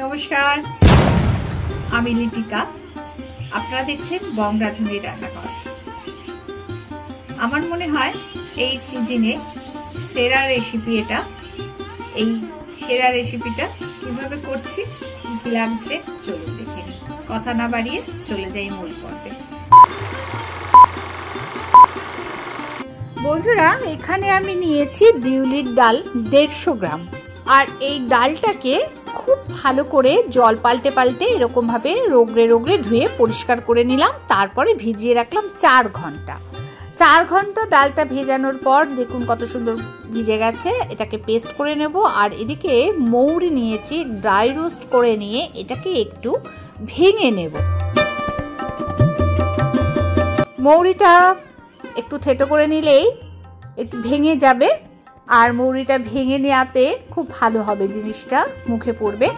নমস্কার, আমি লিপিকা। আপনারা দেখছেন বং রাঁধুনি রান্নাঘর। আমার মনে হয় এই সিজনে সেরা রেসিপি এটা। এই সেরা রেসিপিটা কিভাবে করছি, কি লাগছে, চলুন দেখে নিই। কথা না বাড়িয়ে চলে যাই মূল পর্বে। বন্ধুরা, এখানে আমি নিয়েছি বিউলির ডাল 150 গ্রাম। আর এই ডালটাকে খুব ভালো করে জল পাল্টে পাল্টে এরকম ভাবে রোগড়ে রোগড়ে ধুয়ে পরিষ্কার করে নিলাম। তারপরে ভিজিয়ে রাখলাম 4 ঘন্টা। 4 ঘন্টা ডালটা ভেজানোর পর দেখুন কত সুন্দর ভিজে গেছে। এটাকে পেস্ট করে নেব। আর এদিকে মৌরি নিয়েছি, ড্রাই রোস্ট করে নিয়ে এটাকে একটু ভেঙে নেব। মৌরিটা একটু থেতো করে নিলেই একটু ভেঙে যাবে। আর মৌরিটা ভেঙে নেওয়াতে খুব ভালো হবে, জিনিসটা মুখে পড়বে।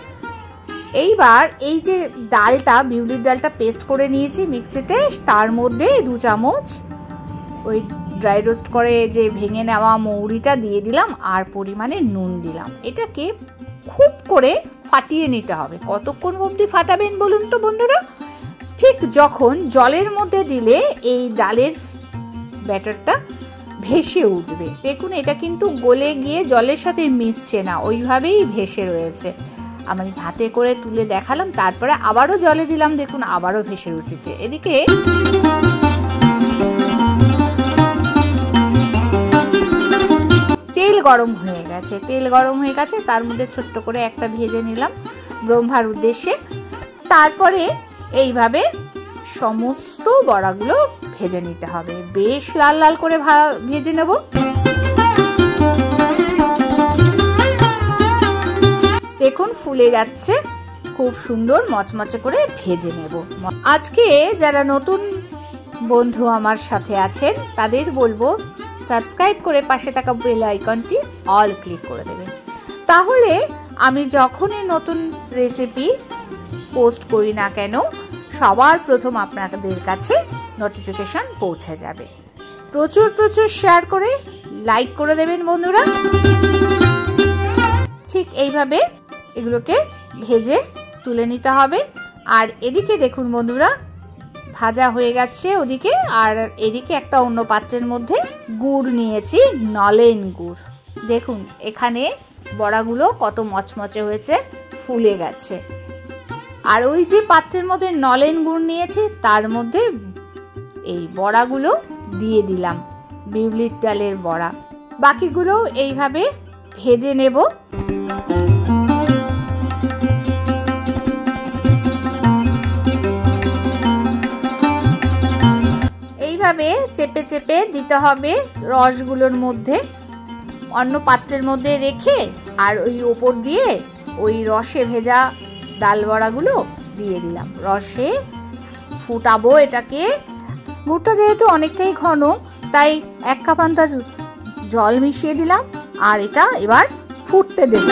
এইবার এই যে ডালটা, বিউলির ডালটা পেস্ট করে নিয়েছি মিক্সিতে, তার মধ্যে 2 চামচ ওই ড্রাই রোস্ট করে যে ভেঙে নেওয়া মৌরিটা দিয়ে দিলাম। আর পরিমাণে নুন দিলাম। এটাকে খুব করে ফাটিয়ে নিতে হবে। কতক্ষণ অবধি ফাটাবেন বলুন তো বন্ধুরা? ঠিক যখন জলের মধ্যে দিলে এই ডালের ব্যাটারটা ভেসে উঠবে। দেখুন, এটা কিন্তু গলে গিয়ে জলের সাথে মিশছে না, ওইভাবেই ভেসে রয়েছে। আমি হাতে করে তুলে দেখালাম, তারপরে আবারও জলে দিলাম, দেখুন আবারও ভেসে উঠেছে। এদিকে তেল গরম হয়ে গেছে। তার মধ্যে ছোট্ট করে একটা ভেজে নিলাম ব্রহ্মার উদ্দেশ্যে। তারপরে এইভাবে সমস্ত বড়াগুলো ভেজে নিতে হবে। বেশ লাল লাল করে ভেজে নেব। দেখুন ফুলে যাচ্ছে, খুব সুন্দর মচমচে করে ভেজে নেব। আজকে যারা নতুন বন্ধু আমার সাথে আছেন তাদের বলবো সাবস্ক্রাইব করে পাশে থাকা বেল আইকনটি অল ক্লিক করে দেবেন। তাহলে আমি যখনই নতুন রেসিপি পোস্ট করি না কেন, সবার প্রথম আপনাদের কাছে নোটিফিকেশন পৌঁছে যাবে। প্রচুর শেয়ার করে লাইক করে দেবেন বন্ধুরা। ঠিক এইভাবে এগুলোকে ভেজে তুলে নিতে হবে। আর এদিকে দেখুন বন্ধুরা, ভাজা হয়ে গেছে ওদিকে। আর এদিকে একটা অন্য পাত্রের মধ্যে গুড় নিয়েছি, নলেন গুড়। দেখুন এখানে বড়াগুলো কত মচমচে হয়েছে, ফুলে গেছে। আর ওই যে পাত্রের মধ্যে নলেন গুড় নিয়েছি, তার মধ্যে এই বড়াগুলো দিয়ে দিলাম, বিউলির ডালের বড়া। বাকিগুলো এইভাবে ভেজে নেব। এইভাবে চেপে চেপে দিতে হবে রসগুলোর মধ্যে। অন্য পাত্রের মধ্যে রেখে আর ওই ওপর দিয়ে ওই রসে ভেজা ডাল বড়াগুলো দিয়ে দিলাম। রসে ফুটাবো এটাকে। গুড়টা যেহেতু অনেকটাই ঘন, তাই 1 কাপ আন্দাজ জল মিশিয়ে দিলাম। আর এটা এবার ফুটতে দেব।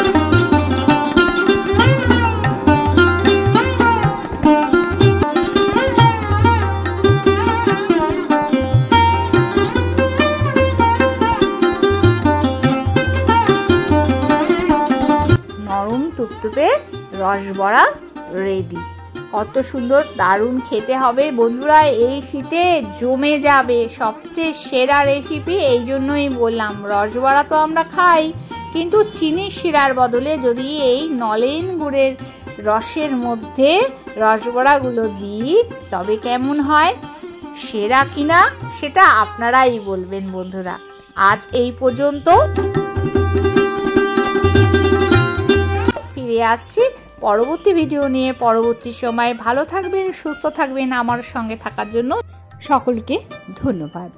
নরম তুপতুপে রস বড়া রেডি। কত সুন্দর, দারুণ খেতে হবে বন্ধুরা। এই শীতে জমে যাবে, সবচেয়ে সেরা রেসিপি। এই জন্যই বললাম, রসবড়া তো আমরা খাই, কিন্তু চিনি শিরার বদলে যদি এই নলেন গুড়ের রসের মধ্যে রসবড়াগুলো দিই তবে কেমন হয়। সেরা কিনা সেটা আপনারাই বলবেন বন্ধুরা। আজ এই পর্যন্ত, ফিরে আসছি পরবর্তী ভিডিও নিয়ে। পরবর্তী সময় ভালো থাকবেন, সুস্থ থাকবেন। আমার সঙ্গে থাকার জন্য সকলকে ধন্যবাদ।